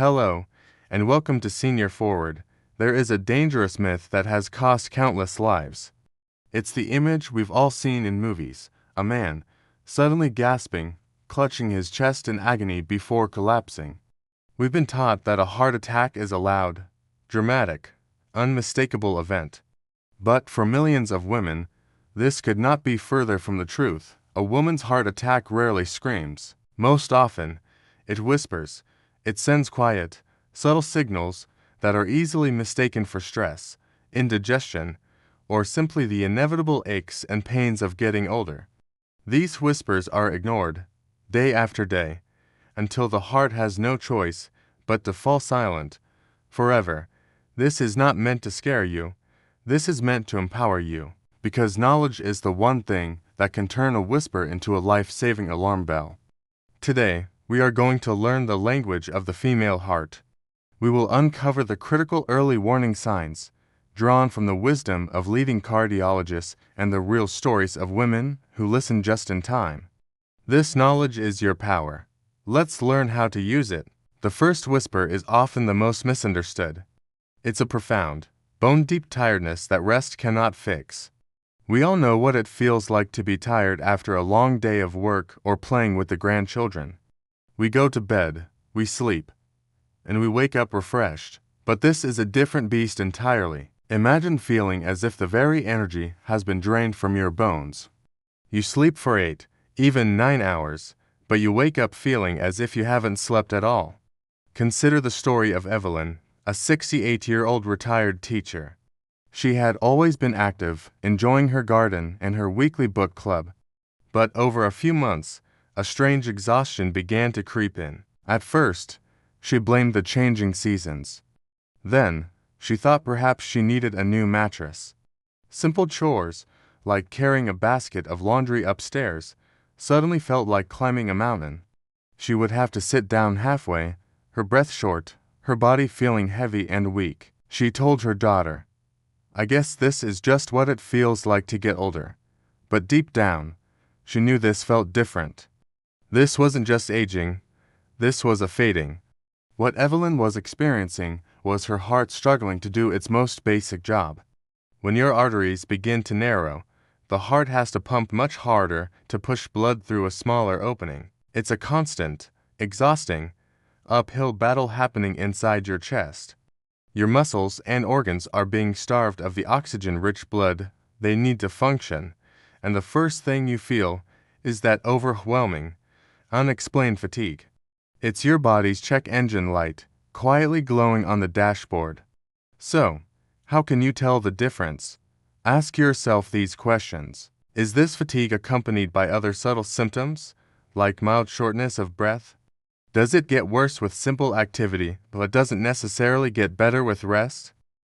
Hello, and welcome to Senior Forward. There is a dangerous myth that has cost countless lives. It's the image we've all seen in movies, a man, suddenly gasping, clutching his chest in agony before collapsing. We've been taught that a heart attack is a loud, dramatic, unmistakable event. But for millions of women, this could not be further from the truth. A woman's heart attack rarely screams. Most often, it whispers. It sends quiet, subtle signals that are easily mistaken for stress, indigestion, or simply the inevitable aches and pains of getting older. These whispers are ignored, day after day, until the heart has no choice but to fall silent, forever. This is not meant to scare you. This is meant to empower you, because knowledge is the one thing that can turn a whisper into a life-saving alarm bell. Today, we are going to learn the language of the female heart. We will uncover the critical early warning signs, drawn from the wisdom of leading cardiologists and the real stories of women who listen just in time. This knowledge is your power. Let's learn how to use it. The first whisper is often the most misunderstood. It's a profound, bone-deep tiredness that rest cannot fix. We all know what it feels like to be tired after a long day of work or playing with the grandchildren. We go to bed, we sleep, and we wake up refreshed. But this is a different beast entirely. Imagine feeling as if the very energy has been drained from your bones. You sleep for 8, even 9 hours, but you wake up feeling as if you haven't slept at all. Consider the story of Evelyn, a 68-year-old retired teacher. She had always been active, enjoying her garden and her weekly book club. But over a few months, a strange exhaustion began to creep in. At first, she blamed the changing seasons. Then, she thought perhaps she needed a new mattress. Simple chores, like carrying a basket of laundry upstairs, suddenly felt like climbing a mountain. She would have to sit down halfway, her breath short, her body feeling heavy and weak. She told her daughter, "I guess this is just what it feels like to get older." But deep down, she knew this felt different. This wasn't just aging, this was a fading. What Evelyn was experiencing was her heart struggling to do its most basic job. When your arteries begin to narrow, the heart has to pump much harder to push blood through a smaller opening. It's a constant, exhausting, uphill battle happening inside your chest. Your muscles and organs are being starved of the oxygen-rich blood they need to function, and the first thing you feel is that overwhelming, unexplained fatigue. It's your body's check engine light, quietly glowing on the dashboard. So, how can you tell the difference? Ask yourself these questions. Is this fatigue accompanied by other subtle symptoms, like mild shortness of breath? Does it get worse with simple activity, but doesn't necessarily get better with rest?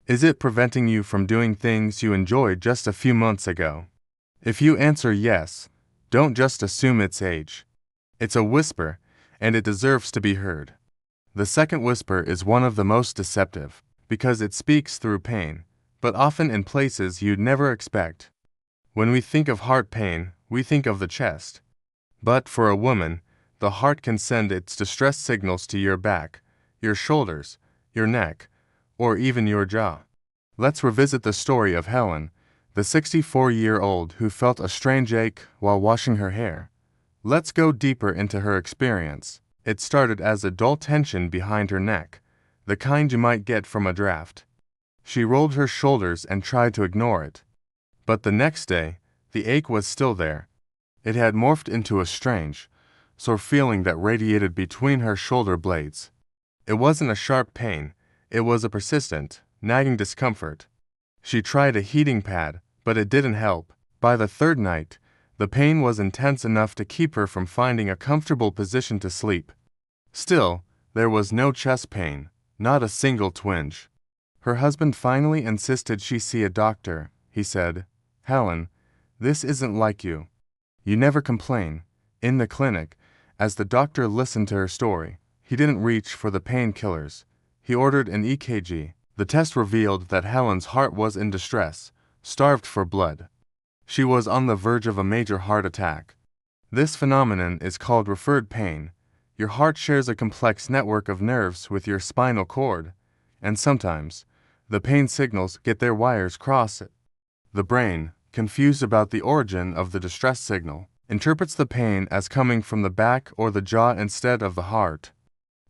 Is it preventing you from doing things you enjoyed just a few months ago? If you answer yes, don't just assume it's age. It's a whisper, and it deserves to be heard. The second whisper is one of the most deceptive, because it speaks through pain, but often in places you'd never expect. When we think of heart pain, we think of the chest. But for a woman, the heart can send its distress signals to your back, your shoulders, your neck, or even your jaw. Let's revisit the story of Helen, the 64-year-old who felt a strange ache while washing her hair. Let's go deeper into her experience. It started as a dull tension behind her neck, the kind you might get from a draft. She rolled her shoulders and tried to ignore it. But the next day, the ache was still there. It had morphed into a strange, sore feeling that radiated between her shoulder blades. It wasn't a sharp pain, it was a persistent, nagging discomfort. She tried a heating pad, but it didn't help. By the third night, the pain was intense enough to keep her from finding a comfortable position to sleep. Still, there was no chest pain, not a single twinge. Her husband finally insisted she see a doctor. He said, "Helen, this isn't like you. You never complain." In the clinic, as the doctor listened to her story, he didn't reach for the painkillers. He ordered an EKG. The test revealed that Helen's heart was in distress, starved for blood. She was on the verge of a major heart attack. This phenomenon is called referred pain. Your heart shares a complex network of nerves with your spinal cord, and sometimes, the pain signals get their wires crossed. The brain, confused about the origin of the distress signal, interprets the pain as coming from the back or the jaw instead of the heart.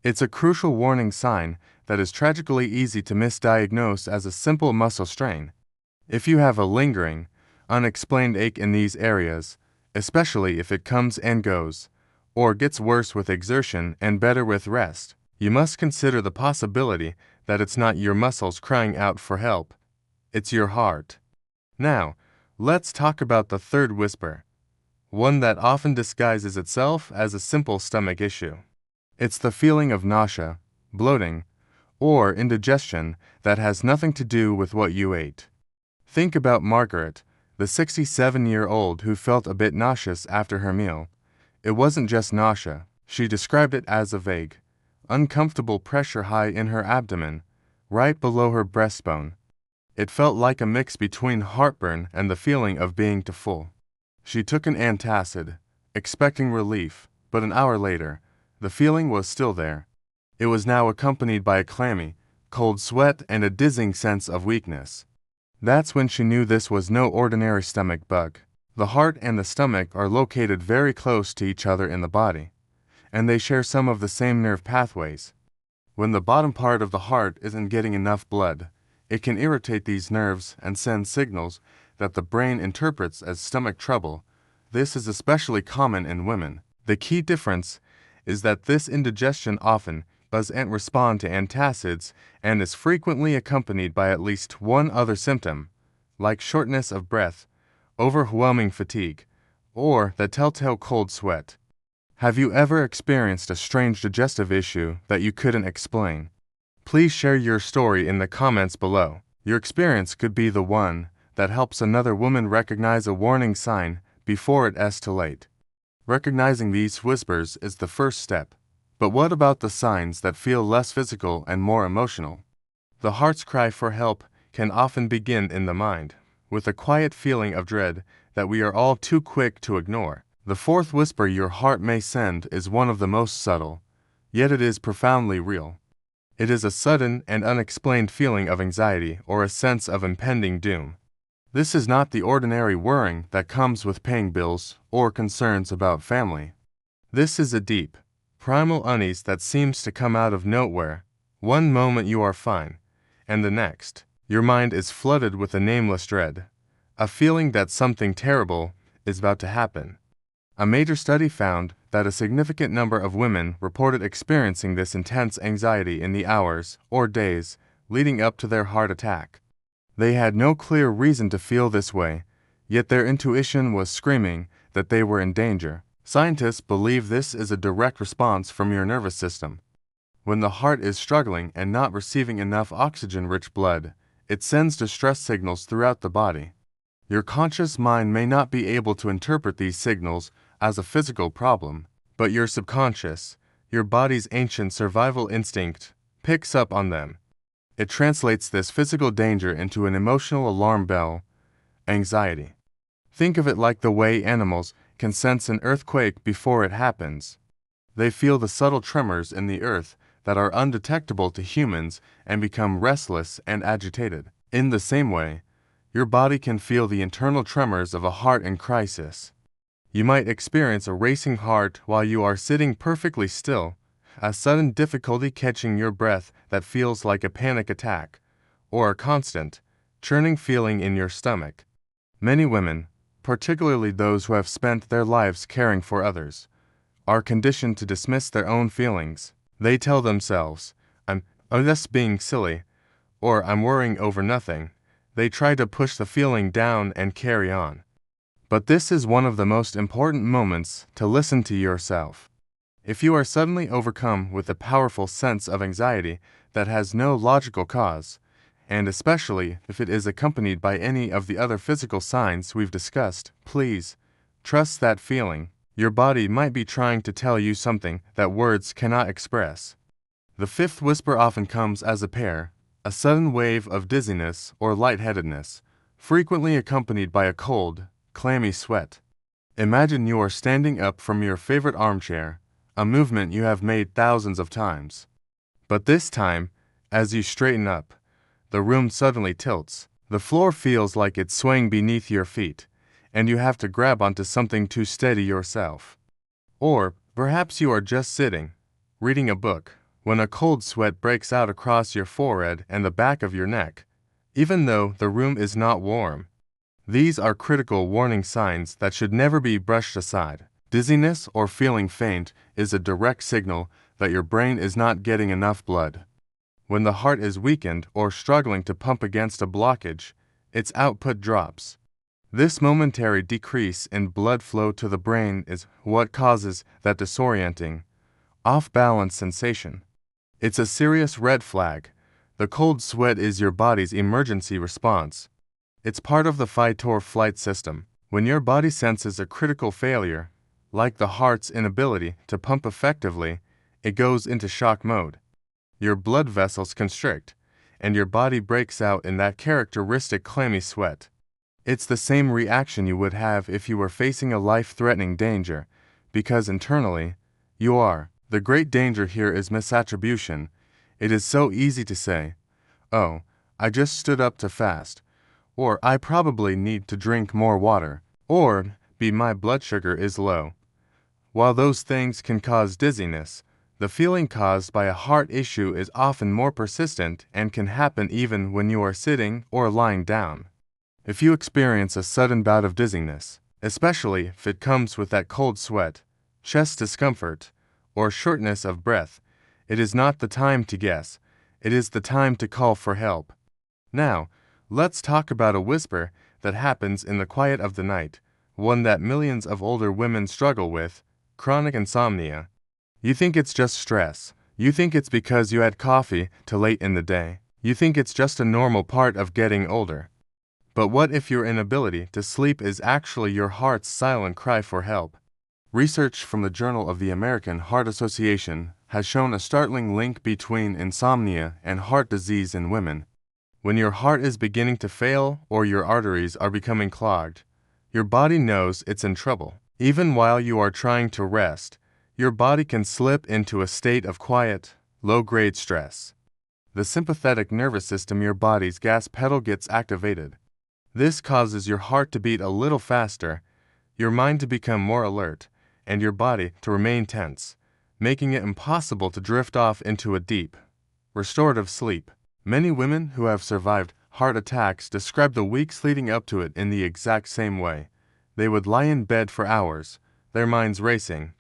It's a crucial warning sign that is tragically easy to misdiagnose as a simple muscle strain. If you have a lingering, unexplained ache in these areas, especially if it comes and goes, or gets worse with exertion and better with rest, you must consider the possibility that it's not your muscles crying out for help, it's your heart. Now, let's talk about the third whisper, one that often disguises itself as a simple stomach issue. It's the feeling of nausea, bloating, or indigestion that has nothing to do with what you ate. Think about Margaret, the 67-year-old who felt a bit nauseous after her meal. It wasn't just nausea. She described it as a vague, uncomfortable pressure high in her abdomen, right below her breastbone. It felt like a mix between heartburn and the feeling of being too full. She took an antacid, expecting relief, but an hour later, the feeling was still there. It was now accompanied by a clammy, cold sweat and a dizzying sense of weakness. That's when she knew this was no ordinary stomach bug. The heart and the stomach are located very close to each other in the body, and they share some of the same nerve pathways. When the bottom part of the heart isn't getting enough blood, it can irritate these nerves and send signals that the brain interprets as stomach trouble. This is especially common in women. The key difference is that this indigestion often doesn't respond to antacids and is frequently accompanied by at least one other symptom, like shortness of breath, overwhelming fatigue, or the telltale cold sweat. Have you ever experienced a strange digestive issue that you couldn't explain? Please share your story in the comments below. Your experience could be the one that helps another woman recognize a warning sign before it's too late. Recognizing these whispers is the first step. But what about the signs that feel less physical and more emotional? The heart's cry for help can often begin in the mind, with a quiet feeling of dread that we are all too quick to ignore. The fourth whisper your heart may send is one of the most subtle, yet it is profoundly real. It is a sudden and unexplained feeling of anxiety or a sense of impending doom. This is not the ordinary worrying that comes with paying bills or concerns about family. This is a deep, primal unease that seems to come out of nowhere. One moment you are fine, and the next, your mind is flooded with a nameless dread, a feeling that something terrible is about to happen. A major study found that a significant number of women reported experiencing this intense anxiety in the hours or days leading up to their heart attack. They had no clear reason to feel this way, yet their intuition was screaming that they were in danger. Scientists believe this is a direct response from your nervous system. When the heart is struggling and not receiving enough oxygen-rich blood, it sends distress signals throughout the body. Your conscious mind may not be able to interpret these signals as a physical problem, but your subconscious, your body's ancient survival instinct, picks up on them. It translates this physical danger into an emotional alarm bell, anxiety. Think of it like the way animals can sense an earthquake before it happens. They feel the subtle tremors in the earth that are undetectable to humans and become restless and agitated. In the same way, your body can feel the internal tremors of a heart in crisis. You might experience a racing heart while you are sitting perfectly still, a sudden difficulty catching your breath that feels like a panic attack, or a constant, churning feeling in your stomach. Many women, particularly those who have spent their lives caring for others, are conditioned to dismiss their own feelings. They tell themselves, I'm just being silly, or I'm worrying over nothing. They try to push the feeling down and carry on. But this is one of the most important moments to listen to yourself. If you are suddenly overcome with a powerful sense of anxiety that has no logical cause, and especially if it is accompanied by any of the other physical signs we've discussed, please trust that feeling. Your body might be trying to tell you something that words cannot express. The fifth whisper often comes as a pair, a sudden wave of dizziness or lightheadedness, frequently accompanied by a cold, clammy sweat. Imagine you are standing up from your favorite armchair, a movement you have made thousands of times. But this time, as you straighten up, the room suddenly tilts. The floor feels like it's swaying beneath your feet, and you have to grab onto something to steady yourself. Or perhaps you are just sitting, reading a book, when a cold sweat breaks out across your forehead and the back of your neck, even though the room is not warm. These are critical warning signs that should never be brushed aside. Dizziness or feeling faint is a direct signal that your brain is not getting enough blood. When the heart is weakened or struggling to pump against a blockage, its output drops. This momentary decrease in blood flow to the brain is what causes that disorienting, off-balance sensation. It's a serious red flag. The cold sweat is your body's emergency response. It's part of the fight-or-flight system. When your body senses a critical failure, like the heart's inability to pump effectively, it goes into shock mode. Your blood vessels constrict, and your body breaks out in that characteristic clammy sweat. It's the same reaction you would have if you were facing a life-threatening danger, because internally, you are. The great danger here is misattribution. It is so easy to say, "Oh, I just stood up to fast," or "I probably need to drink more water," or "B, my blood sugar is low." While those things can cause dizziness, the feeling caused by a heart issue is often more persistent and can happen even when you are sitting or lying down. If you experience a sudden bout of dizziness, especially if it comes with that cold sweat, chest discomfort, or shortness of breath, it is not the time to guess. It is the time to call for help. Now, let's talk about a whisper that happens in the quiet of the night, one that millions of older women struggle with: chronic insomnia. You think it's just stress. You think it's because you had coffee till late in the day. You think it's just a normal part of getting older. But what if your inability to sleep is actually your heart's silent cry for help? Research from the Journal of the American Heart Association has shown a startling link between insomnia and heart disease in women. When your heart is beginning to fail or your arteries are becoming clogged, your body knows it's in trouble. Even while you are trying to rest, your body can slip into a state of quiet, low-grade stress. The sympathetic nervous system, your body's gas pedal, gets activated. This causes your heart to beat a little faster, your mind to become more alert, and your body to remain tense, making it impossible to drift off into a deep, restorative sleep. Many women who have survived heart attacks describe the weeks leading up to it in the exact same way. They would lie in bed for hours, their minds racing,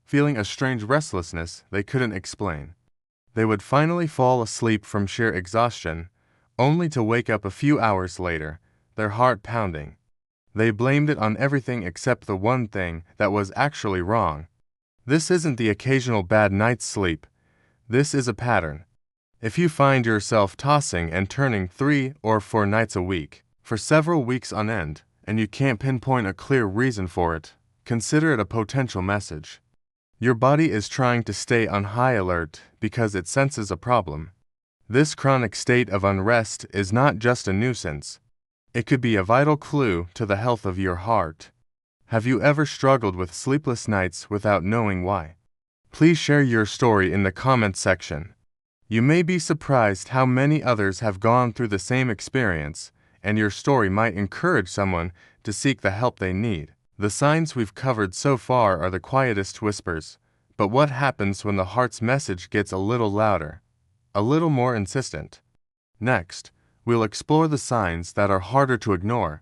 feeling a strange restlessness they couldn't explain. They would finally fall asleep from sheer exhaustion, only to wake up a few hours later, their heart pounding. They blamed it on everything except the one thing that was actually wrong. This isn't the occasional bad night's sleep. This is a pattern. If you find yourself tossing and turning 3 or 4 nights a week, for several weeks on end, and you can't pinpoint a clear reason for it, consider it a potential message. Your body is trying to stay on high alert because it senses a problem. This chronic state of unrest is not just a nuisance. It could be a vital clue to the health of your heart. Have you ever struggled with sleepless nights without knowing why? Please share your story in the comments section. You may be surprised how many others have gone through the same experience, and your story might encourage someone to seek the help they need. The signs we've covered so far are the quietest whispers, but what happens when the heart's message gets a little louder, a little more insistent? Next, we'll explore the signs that are harder to ignore,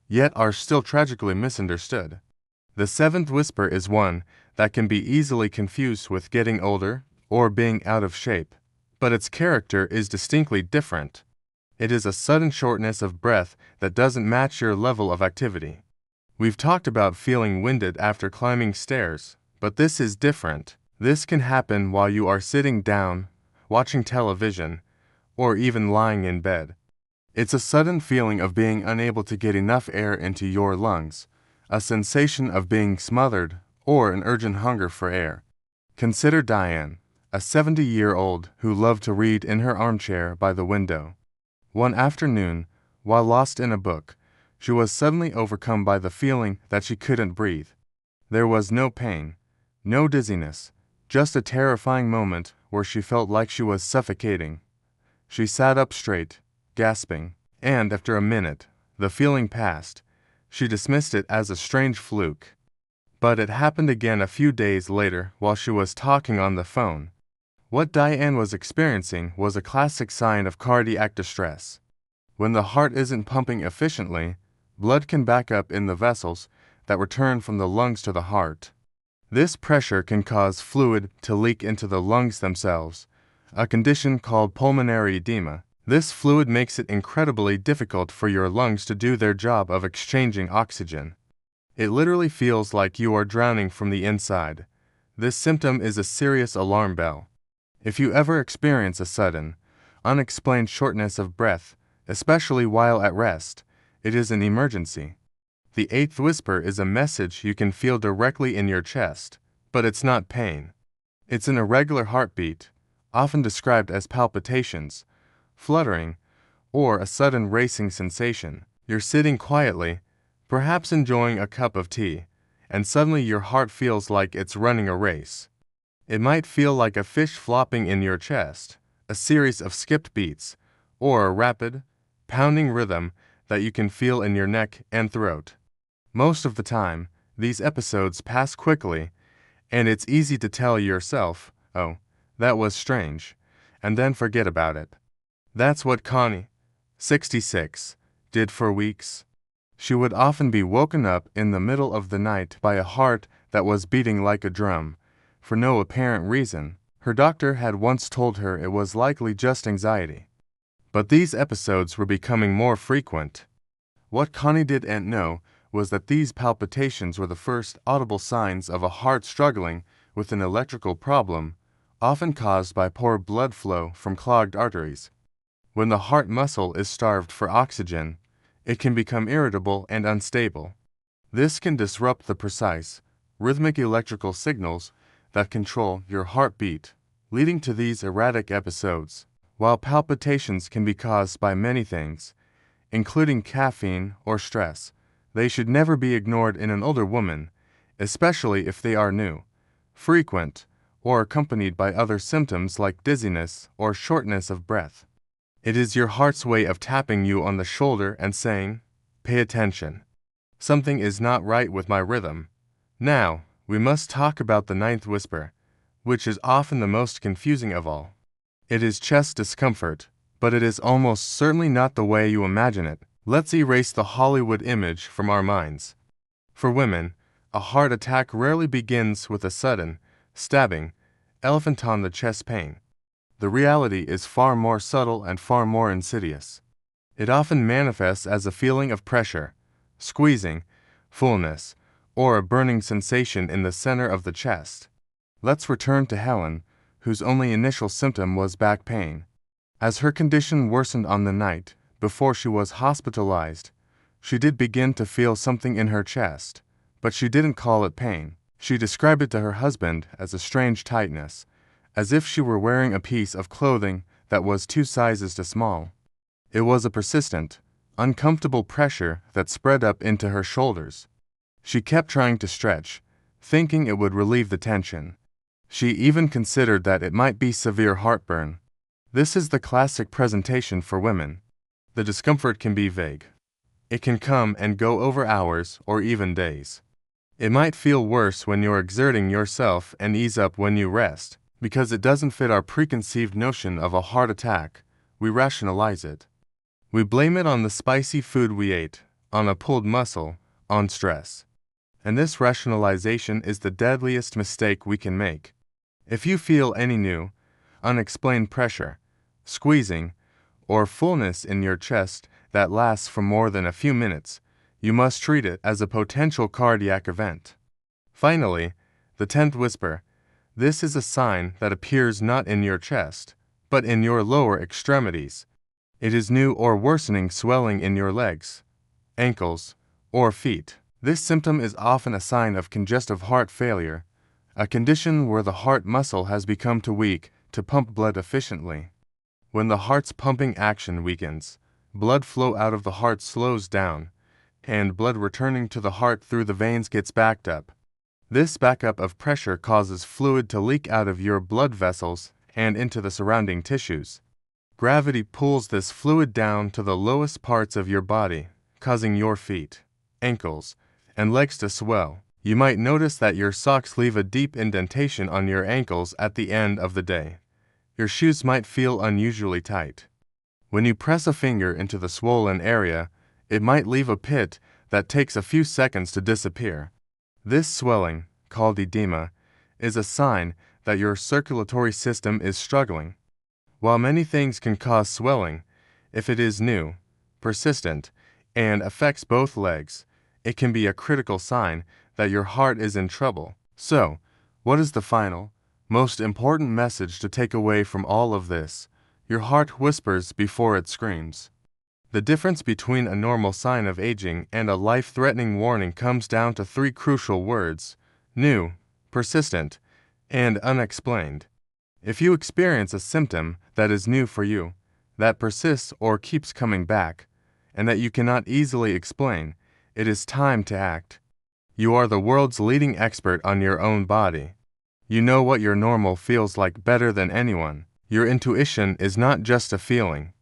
yet are still tragically misunderstood. The seventh whisper is one that can be easily confused with getting older or being out of shape, but its character is distinctly different. It is a sudden shortness of breath that doesn't match your level of activity. We've talked about feeling winded after climbing stairs, but this is different. This can happen while you are sitting down, watching television, or even lying in bed. It's a sudden feeling of being unable to get enough air into your lungs, a sensation of being smothered, or an urgent hunger for air. Consider Diane, a 70-year-old who loved to read in her armchair by the window. One afternoon, while lost in a book, she was suddenly overcome by the feeling that she couldn't breathe. There was no pain, no dizziness, Just a terrifying moment where she felt like she was suffocating. She sat up straight, gasping, and after a minute, the feeling passed. She dismissed it as a strange fluke. But it happened again a few days later while she was talking on the phone. What Diane was experiencing was a classic sign of cardiac distress. When the heart isn't pumping efficiently, blood can back up in the vessels that return from the lungs to the heart. This pressure can cause fluid to leak into the lungs themselves, a condition called pulmonary edema. This fluid makes it incredibly difficult for your lungs to do their job of exchanging oxygen. It literally feels like you are drowning from the inside. This symptom is a serious alarm bell. If you ever experience a sudden, unexplained shortness of breath, especially while at rest, it is an emergency. The eighth whisper is a message you can feel directly in your chest, but it's not pain. It's an irregular heartbeat, often described as palpitations, fluttering, or a sudden racing sensation. You're sitting quietly, perhaps enjoying a cup of tea, and suddenly your heart feels like it's running a race. It might feel like a fish flopping in your chest, a series of skipped beats, or a rapid, pounding rhythm that you can feel in your neck and throat. Most of the time, these episodes pass quickly, and it's easy to tell yourself, "Oh, that was strange," and then forget about it. That's what Connie, 66, did for weeks. She would often be woken up in the middle of the night by a heart that was beating like a drum, for no apparent reason. Her doctor had once told her it was likely just anxiety. But these episodes were becoming more frequent. What Connie didn't know was that these palpitations were the first audible signs of a heart struggling with an electrical problem, often caused by poor blood flow from clogged arteries. When the heart muscle is starved for oxygen, it can become irritable and unstable. This can disrupt the precise, rhythmic electrical signals that control your heartbeat, leading to these erratic episodes. While palpitations can be caused by many things, including caffeine or stress, they should never be ignored in an older woman, especially if they are new, frequent, or accompanied by other symptoms like dizziness or shortness of breath. It is your heart's way of tapping you on the shoulder and saying, "Pay attention. Something is not right with my rhythm." Now, we must talk about the ninth whisper, which is often the most confusing of all. It is chest discomfort, but it is almost certainly not the way you imagine it. Let's erase the Hollywood image from our minds. For women, a heart attack rarely begins with a sudden, stabbing, elephant-on-the-chest pain. The reality is far more subtle and far more insidious. It often manifests as a feeling of pressure, squeezing, fullness, or a burning sensation in the center of the chest. Let's return to Helen, whose only initial symptom was back pain. As her condition worsened on the night before she was hospitalized, she did begin to feel something in her chest, but she didn't call it pain. She described it to her husband as a strange tightness, as if she were wearing a piece of clothing that was 2 sizes too small. It was a persistent, uncomfortable pressure that spread up into her shoulders. She kept trying to stretch, thinking it would relieve the tension. She even considered that it might be severe heartburn. This is the classic presentation for women. The discomfort can be vague. It can come and go over hours or even days. It might feel worse when you're exerting yourself and ease up when you rest. Because it doesn't fit our preconceived notion of a heart attack, we rationalize it. We blame it on the spicy food we ate, on a pulled muscle, on stress. And this rationalization is the deadliest mistake we can make. If you feel any new, unexplained pressure, squeezing, or fullness in your chest that lasts for more than a few minutes, you must treat it as a potential cardiac event. Finally, the 10th whisper. This is a sign that appears not in your chest, but in your lower extremities. It is new or worsening swelling in your legs, ankles, or feet. This symptom is often a sign of congestive heart failure, a condition where the heart muscle has become too weak to pump blood efficiently. When the heart's pumping action weakens, blood flow out of the heart slows down, and blood returning to the heart through the veins gets backed up. This backup of pressure causes fluid to leak out of your blood vessels and into the surrounding tissues. Gravity pulls this fluid down to the lowest parts of your body, causing your feet, ankles, and legs to swell. You might notice that your socks leave a deep indentation on your ankles at the end of the day. Your shoes might feel unusually tight. When you press a finger into the swollen area, it might leave a pit that takes a few seconds to disappear. This swelling, called edema, is a sign that your circulatory system is struggling. While many things can cause swelling, if it is new, persistent, and affects both legs, it can be a critical sign that your heart is in trouble. So, what is the final, most important message to take away from all of this? Your heart whispers before it screams. The difference between a normal sign of aging and a life-threatening warning comes down to three crucial words: new, persistent, and unexplained. If you experience a symptom that is new for you, that persists or keeps coming back, and that you cannot easily explain, it is time to act. You are the world's leading expert on your own body. You know what your normal feels like better than anyone. Your intuition is not just a feeling.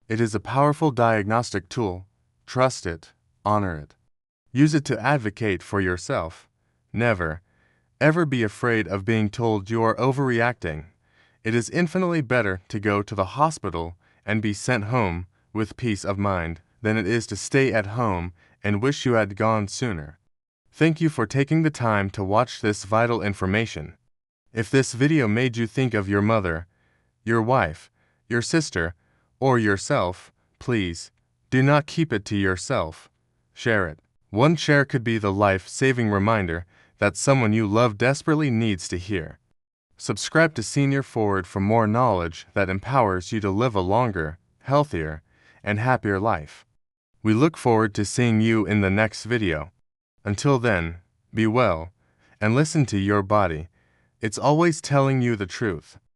It is a powerful diagnostic tool. Trust it, honor it. Use it to advocate for yourself. Never, ever be afraid of being told you are overreacting. It is infinitely better to go to the hospital and be sent home with peace of mind than it is to stay at home and wish you had gone sooner. Thank you for taking the time to watch this vital information. If this video made you think of your mother, your wife, your sister, or yourself, please, do not keep it to yourself. Share it. One share could be the life-saving reminder that someone you love desperately needs to hear. Subscribe to Senior Forward for more knowledge that empowers you to live a longer, healthier, and happier life. We look forward to seeing you in the next video. Until then, be well, and listen to your body. It's always telling you the truth.